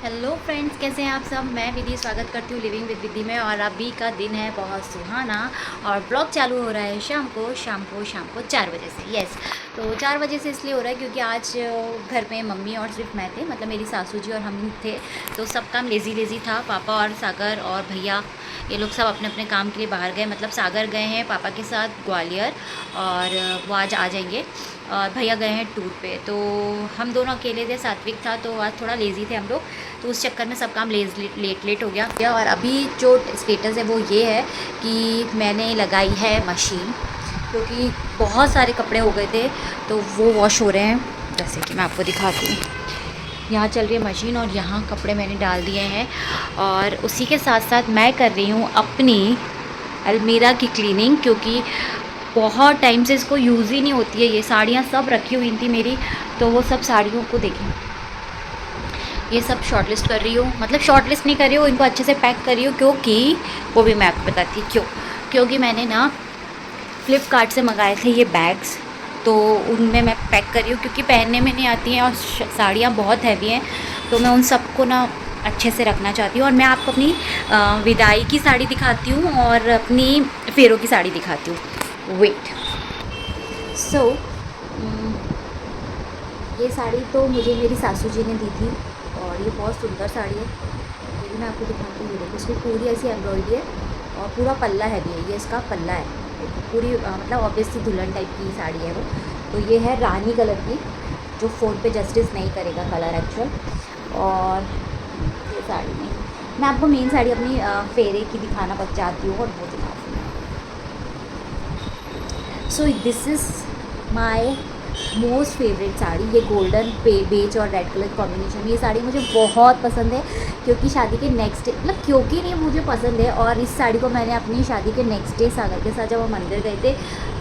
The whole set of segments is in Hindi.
हेलो फ्रेंड्स, कैसे हैं आप सब। मैं विधि स्वागत करती हूँ लिविंग विद विधि में। और अभी का दिन है बहुत सुहाना और ब्लॉग चालू हो रहा है शाम को 4 बजे से। यस, तो 4 बजे से इसलिए हो रहा है क्योंकि आज घर में मम्मी और सिर्फ मैं थे, मतलब मेरी सासू जी और हम थे। तो सब काम लेज़ी था। पापा और सागर और भैया ये लोग सब अपने अपने काम के लिए बाहर गए। मतलब सागर गए हैं पापा के साथ ग्वालियर और वो आज आ जाएंगे। और भैया गए हैं टूर पे, तो हम दोनों अकेले थे। सात्विक था तो आज थोड़ा लेज़ी थे हम लोग, तो उस चक्कर में सब काम लेट हो गया। और अभी जो स्टेटस है वो ये है कि मैंने लगाई है मशीन, क्योंकि बहुत सारे कपड़े हो गए थे तो वो वॉश हो रहे हैं। जैसे कि मैं आपको दिखाती हूँ, यहाँ चल रही है मशीन और यहाँ कपड़े मैंने डाल दिए हैं। और उसी के साथ साथ मैं कर रही हूँ अपनी अलमीरा की क्लीनिंग, क्योंकि बहुत टाइम से इसको यूज़ ही नहीं होती है। ये साड़ियाँ सब रखी हुई थी मेरी, तो वो सब साड़ियों को देखें, ये सब शॉर्टलिस्ट कर रही हूँ। मतलब शॉर्टलिस्ट नहीं कर रही हूँ, इनको अच्छे से पैक कर रही हूँ, क्योंकि वो भी मैं आपको बताती हूँ क्योंकि मैंने ना फ्लिपकार्ट से मंगाए थे ये बैग्स, तो उनमें मैं पैक कर रही हूँ क्योंकि पहनने में नहीं आती हैं और साड़ियाँ बहुत हैवी हैं। तो मैं उन सबको ना अच्छे से रखना चाहती हूँ। और मैं आपको अपनी विदाई की साड़ी दिखाती हूँ और अपनी फेरों की साड़ी दिखाती हूँ। वेट, सो ये साड़ी तो मुझे मेरी सासू जी ने दी थी और ये बहुत सुंदर साड़ी है। ये भी मैं आपको दिखाती हूँ। ये देखो, इसकी पूरी ऐसी एम्ब्रॉयडरी है और पूरा पल्ला है भी है। ये इसका पल्ला है, देखो पूरी मतलब ऑब्वियसली दुल्हन टाइप की साड़ी है वो। तो ये है रानी कलर की, जो फ़ोन पे जस्टिस नहीं करेगा कलर एक्चुअल। और ये साड़ी में मैं आपको मेन साड़ी अपनी फेरे की दिखाना चाहती हूँ और वो दिखाती हूँ। सो this is my most favourite sari. ये गोल्डन बेज और रेड कलर कॉम्बिनेशन में ये साड़ी मुझे बहुत पसंद है, क्योंकि शादी के नेक्स्ट डे, मतलब क्योंकि नहीं, मुझे पसंद है। और इस साड़ी को मैंने अपनी शादी के नेक्स्ट डे सागर के साथ जब हम मंदिर गए थे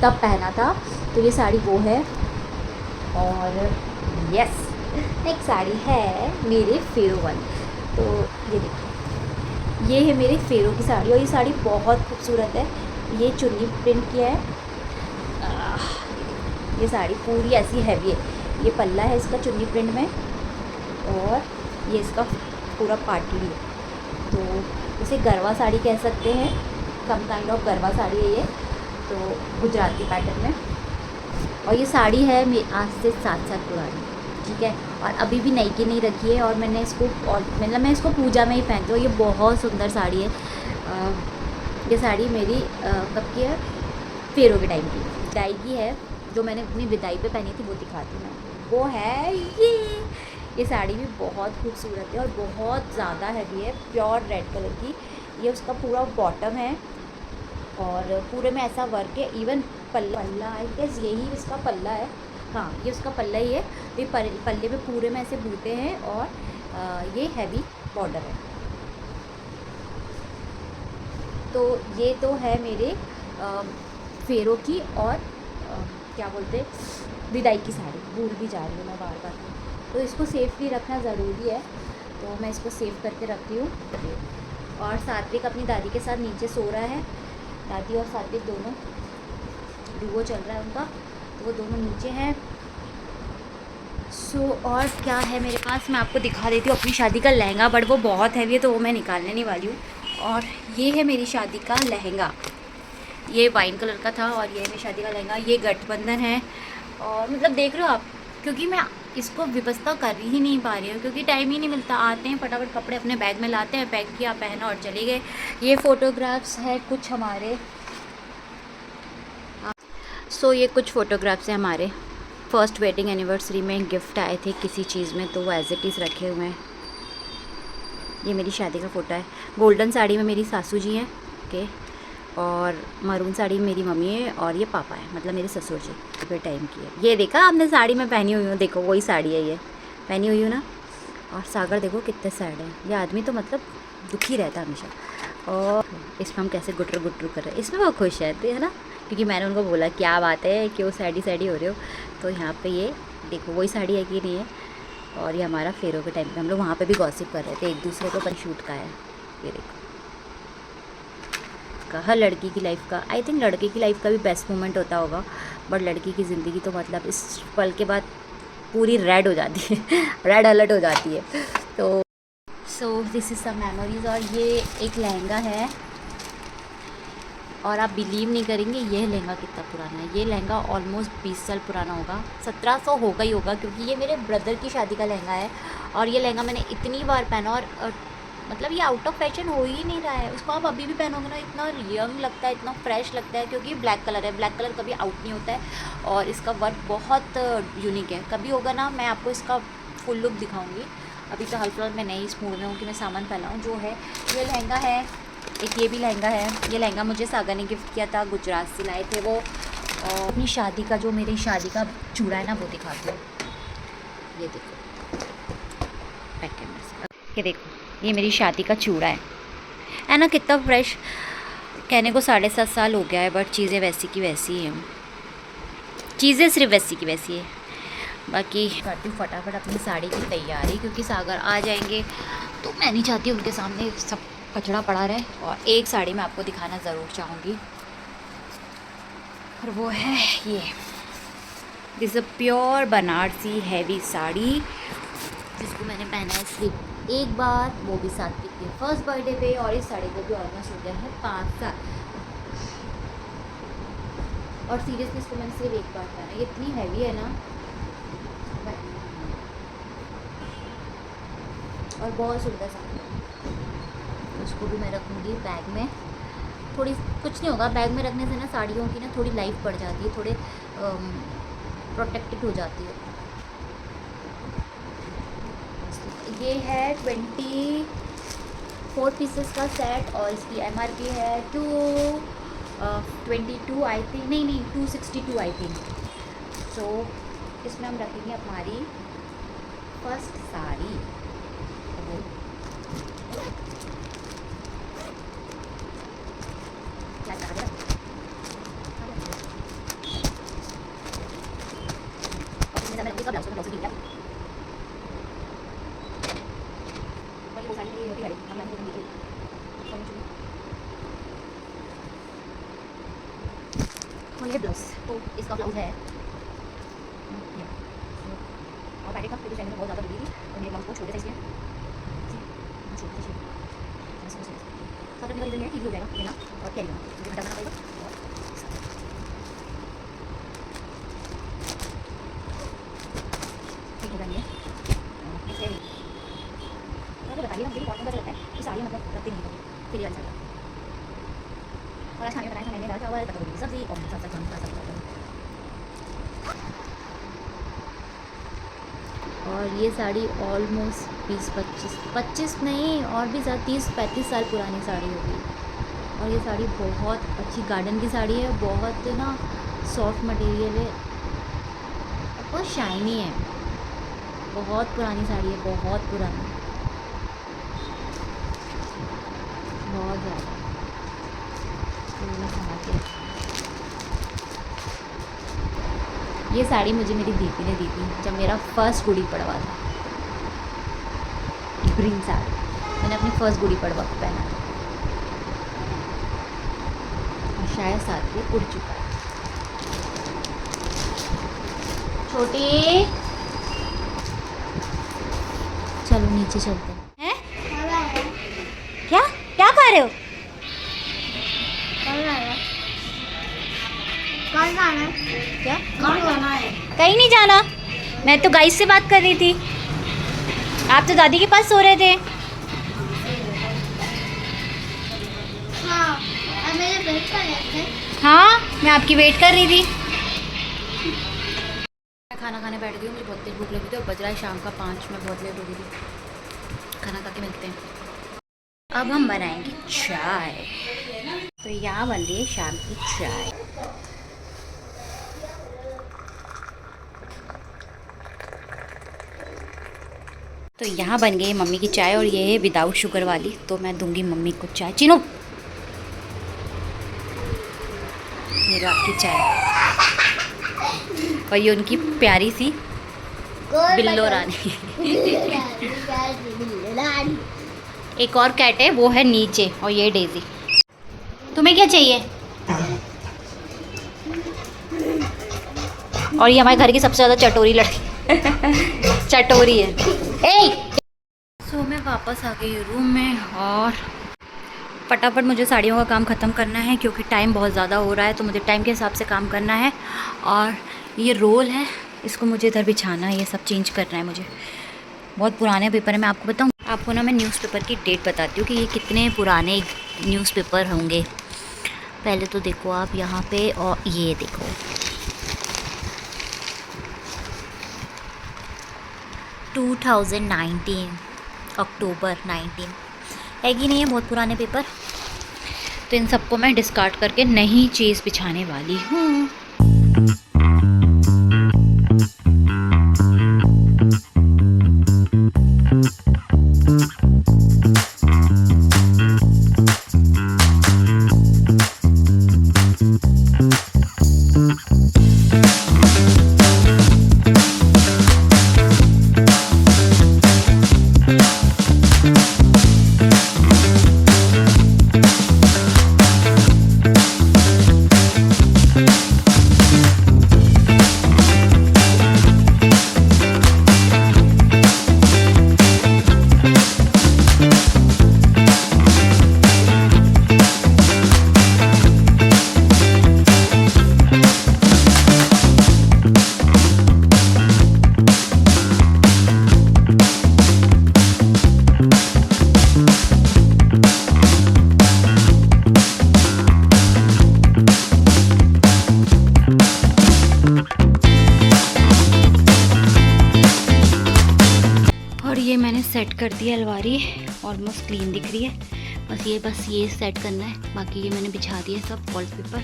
तब पहना था। तो ये साड़ी वो है। और यस, एक साड़ी है मेरे फेरों वाली। तो ये देखिए, ये है मेरे फेरों की साड़ी और ये साड़ी बहुत खूबसूरत है। ये चुन्नी प्रिंट किया है। ये साड़ी पूरी ऐसी हैवी है। ये पल्ला है इसका चुन्नी प्रिंट में और ये इसका पूरा पाटली है। तो इसे गरवा साड़ी कह सकते हैं, कम काइंड ऑफ गरवा साड़ी है ये, तो गुजराती पैटर्न में। और ये साड़ी है आज से 7 साल पुरानी, ठीक है। और अभी भी नई की नहीं रखी है और मैंने इसको, और मतलब मैं इसको पूजा में ही पहनती हूँ। ये बहुत सुंदर साड़ी है। ये साड़ी मेरी कब की है, फेरों के टाइम की, विदाई की है। जो मैंने अपनी विदाई पे पहनी थी वो दिखाती हूँ मैं। वो है ये साड़ी भी बहुत खूबसूरत है और बहुत ज़्यादा हैवी है, प्योर रेड कलर की। ये उसका पूरा बॉटम है और पूरे में ऐसा वर्क है। इवन पल्ला आई गेस यही इसका पल्ला है। हाँ, ये उसका पल्ला ही है। ये पल्ले में पूरे में ऐसे बूटे हैं और ये हैवी बॉर्डर है। तो ये तो है मेरे फेरों की और क्या बोलते हैं, विदाई की साड़ी। भूल भी जा रही हूँ मैं बार बार। तो इसको सेफली रखना ज़रूरी है, तो मैं इसको सेव करके रखती हूँ। और सात्विक अपनी दादी के साथ नीचे सो रहा है। दादी और सात्विक दोनों डुओ चल रहा है उनका, तो वो दोनों नीचे हैं। सो और क्या है मेरे पास, मैं आपको दिखा देती हूँ अपनी शादी का लहंगा, बट वो बहुत हैवी है तो वो मैं निकालने नहीं वाली हूँ। और ये है मेरी शादी का लहंगा, ये वाइन कलर का था और ये मेरी शादी का लहंगा। ये गठबंधन है और मतलब देख रहे हो आप, क्योंकि मैं इसको व्यवस्था कर ही नहीं पा रही हूँ क्योंकि टाइम ही नहीं मिलता। आते हैं फटाफट कपड़े अपने बैग में लाते हैं, पैक किया, पहना और चले गए। ये फ़ोटोग्राफ्स है कुछ हमारे। सो ये कुछ फ़ोटोग्राफ्स हैं हमारे फर्स्ट वेडिंग एनिवर्सरी में, गिफ्ट आए थे किसी चीज़ में, तो वो एज इट इज़ रखे हुए हैं। ये मेरी शादी का फ़ोटो है। गोल्डन साड़ी में मेरी सासू जी हैं, ओके, और मरून साड़ी मेरी मम्मी है और ये पापा है, मतलब मेरे ससुर जी फिर टाइम की है। ये देखा आपने साड़ी में पहनी हुई हूँ, देखो वही साड़ी है ये पहनी हुई हूँ ना। और सागर देखो कितने सैड है, ये आदमी तो मतलब दुखी रहता है हमेशा। और इसमें हम कैसे गुटर गुटर कर रहे हैं, इसमें वो खुश रहते है ना, क्योंकि मैंने उनको बोला क्या बात है क्यों सैडी हो रहे हो। तो यहाँ पर ये देखो वही साड़ी है कि नहीं है। और ये हमारा फेरों के टाइम पर हम लोग वहाँ पर भी गॉसिप कर रहे थे एक दूसरे को, पर शूट का है। ये देखो हर लड़की की लाइफ का, आई थिंक लड़के की लाइफ का भी बेस्ट मोमेंट होता होगा, बट लड़की की ज़िंदगी तो मतलब इस पल के बाद पूरी रेड हो जाती है रेड अलर्ट हो जाती है। तो so this is some memories. और ये एक लहंगा है और आप बिलीव नहीं करेंगे ये लहंगा कितना पुराना है। ये लहंगा ऑलमोस्ट 20 साल पुराना होगा, 1700 होगा ही होगा, क्योंकि ये मेरे ब्रदर की शादी का लहंगा है। और ये लहंगा मैंने इतनी बार पहना और मतलब ये आउट ऑफ फैशन हो ही नहीं रहा है। उसको आप अभी भी पहनोगे ना, इतना यंग लगता है, इतना फ्रेश लगता है, क्योंकि ब्लैक कलर है। ब्लैक कलर कभी आउट नहीं होता है और इसका वर्क बहुत यूनिक है। कभी होगा ना मैं आपको इसका फुल लुक दिखाऊंगी। अभी तो हाल फिलहाल मैं नई इस मूड में हूँ कि मैं सामान फैलाऊँ। जो है ये लहंगा है, एक ये भी लहंगा है। ये लहंगा मुझे सागर ने गिफ्ट किया था, गुजरात से लाए थे वो। अपनी शादी का जो मेरी शादी का चूड़ा है ना वो दिखाती हूँ। ये देखो बैक कैमरे से, ये देखो ये मेरी शादी का चूड़ा है ना, कितना फ्रेश। कहने को 7.5 साल हो गया है, बट चीज़ें वैसी की वैसी हैं। चीज़ें सिर्फ वैसी की वैसी है। बाकी करती हूँ फटाफट अपनी साड़ी की तैयारी, क्योंकि सागर आ जाएंगे तो मैं नहीं चाहती उनके सामने सब कचड़ा पड़ा रहे। और एक साड़ी मैं आपको दिखाना ज़रूर चाहूँगी, और वो है ये। This a pure Banarasi heavy sari, जिसको मैंने पहना है सिर्फ एक बार, वो भी सात्विक के फर्स्ट बर्थडे पे। और इस साड़ी को भी ऑलमोस्ट हो गया है 5 साल। और सीरियसली इसको मैंने सिर्फ एक बार पहना। ये इतनी हैवी है ना, और बहुत सुंदर साड़ी है। उसको भी मैं रखूँगी बैग में। थोड़ी कुछ नहीं होगा, बैग में रखने से ना साड़ियों की ना थोड़ी लाइफ बढ़ जाती है, थोड़े प्रोटेक्टेड हो जाती है। ये है 24 पीसेस का सेट और इसकी MRP है 222 आई थिंक, नहीं 262 आई थिंक। सो इसमें हम रखेंगे हमारी फर्स्ट साड़ी। ये ब्लाउज तो इसका ब्लाउज है और पैकेट का फिर बहुत ज़्यादा बड़ी थी और मेरे ब्लाउज को छोटे साइज में छोटे साइज सब अपने रीज़न है ठीक हो जाएगा लेना और क्या लेना मुझे घटा करना पड़ेगा। ठीक हो जाएंगे बताइए मुझे बहुत अच्छा लगता है कि साड़ियाँ मतलब रखते नहीं कभी फिर ये अच्छा लगता है। और आज खाने बनाया था मैंने दाल चावल पत्ता गोभी की सब्जी और सब और ये साड़ी ऑलमोस्ट 20-25 नहीं और भी ज़्यादा 30-35 साल पुरानी साड़ी होगी। और ये साड़ी बहुत अच्छी गार्डन की साड़ी है, बहुत ना सॉफ्ट मटेरियल है, बहुत शाइनी है। बहुत पुरानी साड़ी है, बहुत पुरानी, बहुत ज़्यादा। ये साड़ी मुझे मेरी दीदी ने दी थी जब मेरा फर्स्ट गुड़ी पड़वा था। ग्रीन साड़ी मैंने अपनी फर्स्ट गुड़ी पड़वा को पहना था और शायद साथ में उड़ चुका है। छोटी चलो नीचे चलते हैं। क्या क्या खा रहे हो? क्या कहीं नहीं जाना, मैं तो गाइस से बात कर रही थी। आप तो दादी के पास सो रहे थे। हाँ मैं आपकी वेट कर रही थी। मैं खाना खाने बैठ गई हूँ, मुझे बहुत तेज भूख लगी थी और बज रहा है शाम का 5। मैं बहुत लेट हो गई थी। खाना खा के मिलते हैं। अब हम बनाएंगे चाय। तो यहाँ बन रही है शाम की चाय। तो यहाँ बन गई मम्मी की चाय और ये है विदाउट शुगर वाली। तो मैं दूंगी मम्मी को चाय। चिनो ये आपकी चाय और ये उनकी प्यारी सी बिल्लो रानी। एक और कैट है वो है नीचे और ये डेजी। तुम्हें क्या चाहिए? और ये हमारे घर की सबसे ज़्यादा चटोरी लड़की चटोरी है। ए तो मैं वापस आ गई रूम में और फटाफट मुझे साड़ियों का काम ख़त्म करना है क्योंकि टाइम बहुत ज़्यादा हो रहा है, तो मुझे टाइम के हिसाब से काम करना है। और ये रोल है, इसको मुझे इधर बिछाना है, ये सब चेंज करना है मुझे। बहुत पुराने पेपर है। मैं आपको बताऊँ, आपको ना मैं न्यूज़पेपर की डेट बताती हूँ कि ये कितने पुराने न्यूज़पेपर होंगे। पहले तो देखो आप यहाँ पे, और ये देखो 2019 अक्टूबर 19 है कि नहीं है, बहुत पुराने पेपर। तो इन सबको मैं डिस्कार्ड करके नई चीज़ बिछाने वाली हूँ। ये मैंने सेट कर दिया अलमारी, ऑलमोस्ट क्लीन दिख रही है। बस ये सेट करना है, बाकी ये मैंने बिछा दिया सब वॉलपेपर।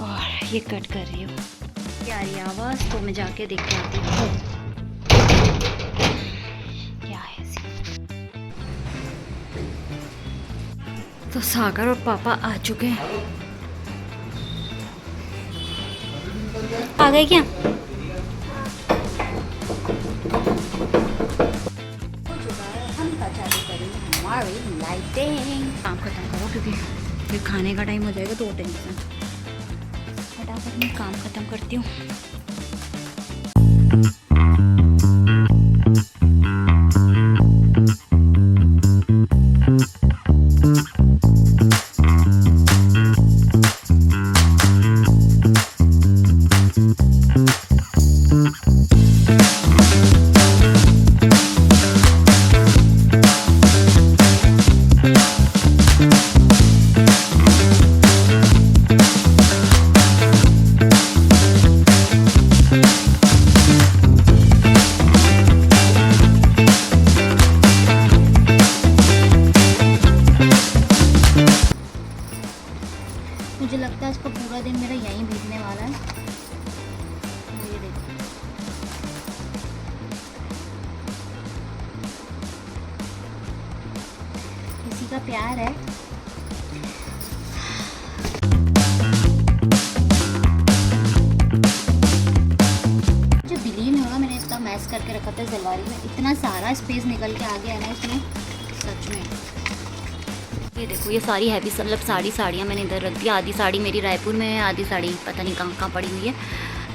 और ये कट कर रही हूँ, क्या आ रही है आवाज़, तो मैं जाके देख के आती हूँ क्या है। तो सागर और पापा आ चुके हैं। आ गए क्या? लाइटिंग काम खत्म करो क्योंकि फिर खाने का टाइम हो जाएगा तो टेंशन। फटाफट मैं काम खत्म करती हूँ। मुझे लगता है आज का पूरा दिन मेरा यहीं बीतने वाला है। ये देखो, किसी का प्यार है। मुझे बिलीव नहीं होगा, मैंने इतना मैस करके रखा था इस अलमारी में, इतना सारा स्पेस निकल के आ गया है ना इसमें, सच में। ये देखो, ये सारी हैवी मतलब साड़ियाँ मैंने इधर रख दी। आधी साड़ी मेरी रायपुर में है, आधी साड़ी पता नहीं कहाँ कहाँ पड़ी हुई है।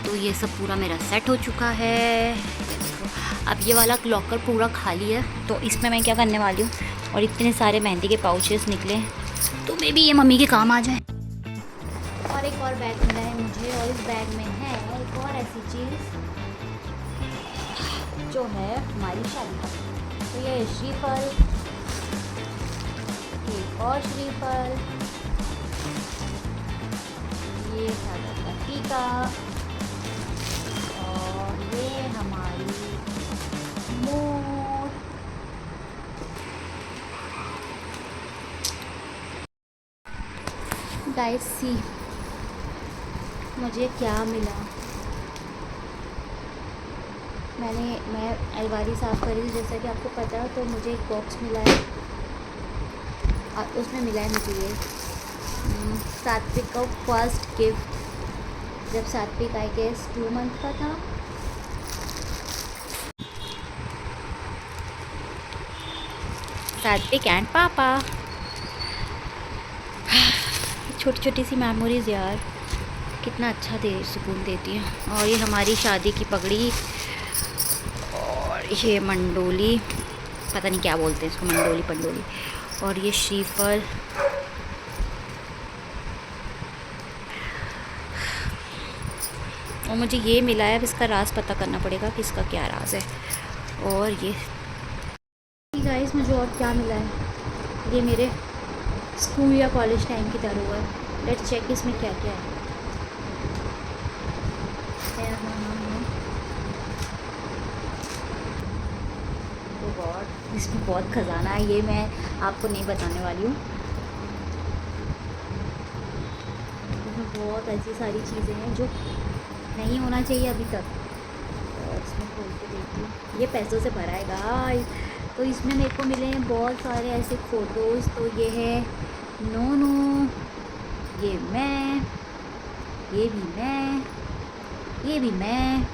तो ये सब पूरा मेरा सेट हो चुका है। अब ये वाला लॉकर पूरा खाली है, तो इसमें मैं क्या करने वाली हूँ। और इतने सारे मेहंदी के पाउचेस निकले, तो मे भी ये मम्मी के काम आ जाए। और एक और बैग मिला है मुझे, और इस बैग में है एक और ऐसी चीज़ जो है हमारी शादी का। तो ये श्रीफल, एक और श्रीफल, ये सागर का टीका, और ये हमारी मोर। गाइस सी, मुझे क्या मिला। मैं अलमारी साफ़ करी थी जैसा कि आपको पता है, तो मुझे एक बॉक्स मिला है और उसमें मिला है मुझे ये सात्विक का फर्स्ट गिफ्ट, जब सात्विक आई गेस 2 मंथ का था। सात्विक एंड पापा, छोटी छोटी सी मेमोरीज यार, कितना अच्छा सुकून देती है। और ये हमारी शादी की पगड़ी, और ये मंडोली, पता नहीं क्या बोलते हैं इसको, मंडोली पंडोली। और ये श्रीफल, और मुझे ये मिला है। अब इसका राज पता करना पड़ेगा कि इसका क्या राज है। और ये गाइस मुझे और क्या मिला है, ये मेरे स्कूल या कॉलेज टाइम की तरह है। लेट्स चेक इसमें क्या क्या है। गॉड, इसमें बहुत खजाना है, ये मैं आपको नहीं बताने वाली हूँ। इसमें बहुत ऐसी सारी चीज़ें हैं जो नहीं होना चाहिए अभी तक। और इसमें खोल के देखती हूँ, ये पैसों से भरा है गाइस। तो इसमें मेरे को मिले हैं बहुत सारे ऐसे फ़ोटोज़। तो ये है नोनो, ये मैं, ये भी मैं, ये भी मैं,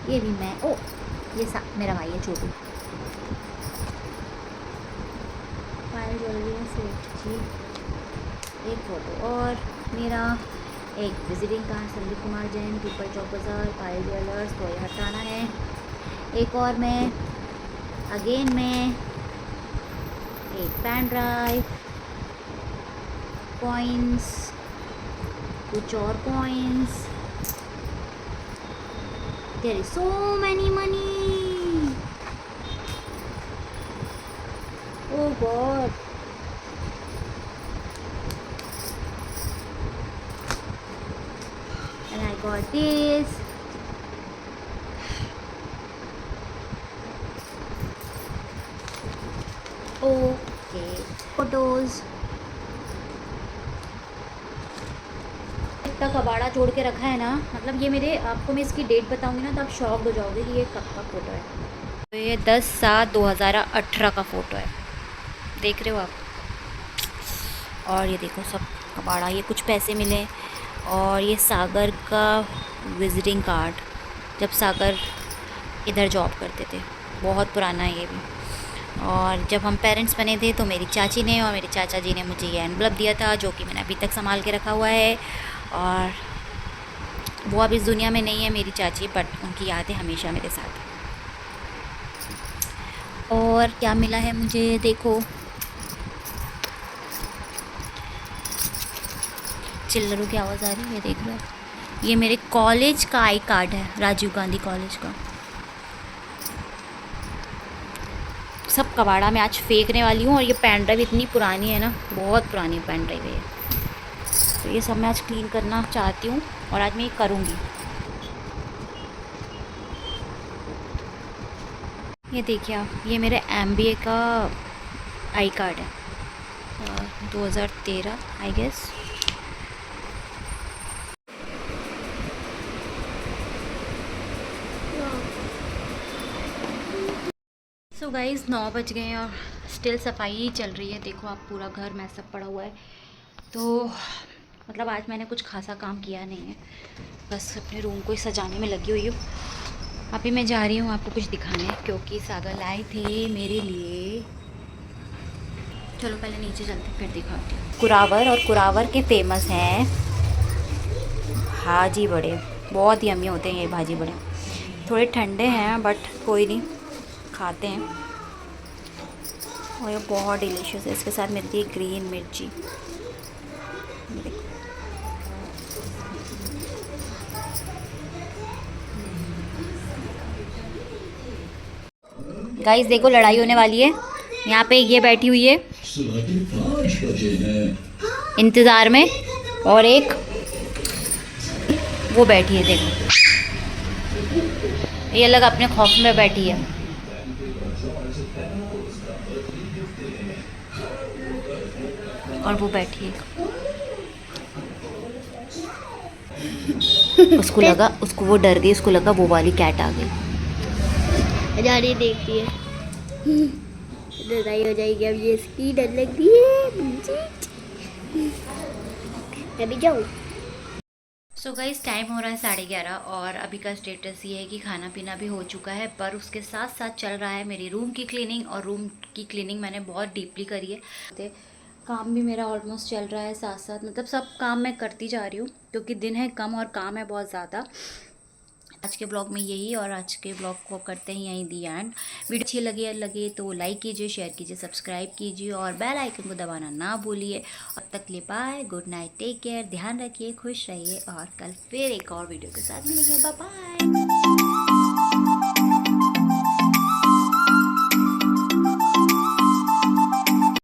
ये भी मैं। ओ ये मेरा भाई है छोटू। फाइल ज्वेलरी है सेठ जी, एक फ़ोटो और मेरा, एक visiting card Sandeep Kumar Jain, Peepal Chowk Bazaar, Payal jewellers, तो ये हटाना है। एक और मैं, अगेन मैं, एक पेन ड्राइव, कॉइन्स, कुछ और coins. There is so many money, oh god. And I got this. Okay, photos. इतना कबाड़ा जोड़ के रखा है ना, मतलब ये मेरे, आपको मैं इसकी डेट बताऊंगी ना तो आप शॉक हो जाओगे कि ये कब का फ़ोटो है। तो ये 10/7/2018 का फ़ोटो है, देख रहे हो आप। और ये देखो सब कबाड़ा, ये कुछ पैसे मिले। और ये सागर का विजिटिंग कार्ड, जब सागर इधर जॉब करते थे, बहुत पुराना है ये भी। और जब हम पेरेंट्स बने थे तो मेरी चाची ने और मेरे चाचा जी ने मुझे ये एनवलप दिया था, जो कि मैंने अभी तक संभाल के रखा हुआ है। और वो अब इस दुनिया में नहीं है मेरी चाची, बट उनकी यादें हमेशा मेरे साथ। और क्या मिला है मुझे, देखो चिल्लरों की आवाज़ आ रही है, देख लो। ये मेरे कॉलेज का आई कार्ड है, राजीव गांधी कॉलेज का। सब कबाड़ा मैं आज फेंकने वाली हूँ। और ये पेन ड्राइव इतनी पुरानी है ना, बहुत पुरानी पेन ड्राइव है ये। तो ये सब मैं आज क्लीन करना चाहती हूँ और आज मैं ये करूँगी। ये देखिए आप, ये मेरे MBA का आई कार्ड है, 2013 आई गेस। सो गाइज़ 9 बज गए हैं और स्टिल सफाई ही चल रही है। देखो आप, पूरा घर में सब पड़ा हुआ है। तो मतलब आज मैंने कुछ खासा काम किया नहीं है, बस अपने रूम को ही सजाने में लगी हुई हूँ। अभी मैं जा रही हूँ आपको कुछ दिखाने, क्योंकि सागर लाए थे मेरे लिए। चलो पहले नीचे चलते फिर दिखाती हूँ। कुरावर, और कुरावर के फेमस हैं भाजी बड़े, बहुत यम्मी होते हैं ये भाजी बड़े। थोड़े ठंडे हैं बट कोई नहीं, खाते हैं। और ये बहुत डिलीशियस है। इसके साथ मिलती है ग्रीन मिर्ची। गाइस देखो, लड़ाई होने वाली है। यहाँ पे ये बैठी हुई है इंतज़ार में, और एक वो बैठी है, देखो ये अलग अपने खौफ में बैठी है। और वो बैठी है, उसको लगा, उसको वो डर गई, उसको लगा वो वाली कैट आ गई। जारी देखती है, लड़ाई हो जाएगी अब। ये इसकी डर लग रही है, अभी जाऊँ। सो गाइस टाइम हो रहा है 11:30 और अभी का स्टेटस ये है कि खाना पीना भी हो चुका है, पर उसके साथ साथ चल रहा है मेरी रूम की क्लीनिंग। और रूम की क्लीनिंग मैंने बहुत डीपली करी है। काम भी मेरा ऑलमोस्ट चल रहा है साथ साथ, मतलब सब काम मैं करती जा रही हूँ, क्योंकि दिन है कम और काम है बहुत ज़्यादा। आज के ब्लॉग में यही, और आज के ब्लॉग को करते हैं यहीं दी एंड। वीडियो अच्छी लगे तो लाइक कीजिए, शेयर कीजिए, सब्सक्राइब कीजिए और बेल आइकन को दबाना ना भूलिए। अब तक के लिए bye, good night, take care, ध्यान रखिए, खुश रहिए और कल फिर एक और वीडियो के साथ मिलेंगे। Bye bye.